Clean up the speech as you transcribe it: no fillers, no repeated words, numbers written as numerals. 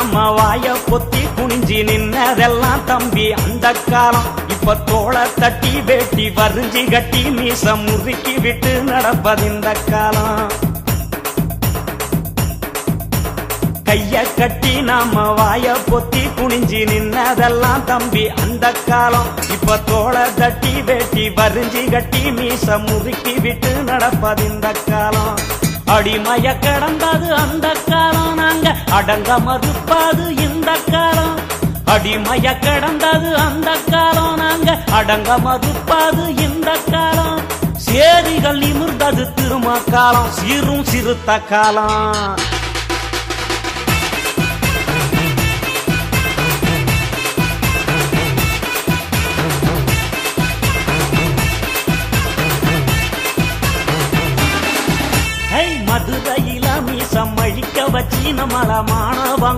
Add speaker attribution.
Speaker 1: நாம வாய பொத்தி குனிஞ்சி நின்னதெல்லாம் தம்பி அந்த காலம். இப்ப தோள தட்டி வேட்டி வரிஞ்சி கட்டி மீச முறுக்கி விட்டு நடப்பதிந்த காலம். கைய கட்டி நாம வாய பொத்தி குனிஞ்சி நின்னதெல்லாம் தம்பி அந்த காலம். இப்ப தோள தட்டி வேட்டி வரிஞ்சி கட்டி மீச முறுக்கி விட்டு நடப்பதிந்த காலம். அடிமைய கடந்தது அந்த காலம், நாங்க அடங்க மறுப்பது இந்த காலம். அடிமைய கடந்தது அந்த காலம், நாங்க அடங்க மறுப்பது இந்த காலம். சேரிகள் நிமிர்ந்தது திரும்ப காலம், சீரும் சிறுத்த காலம்.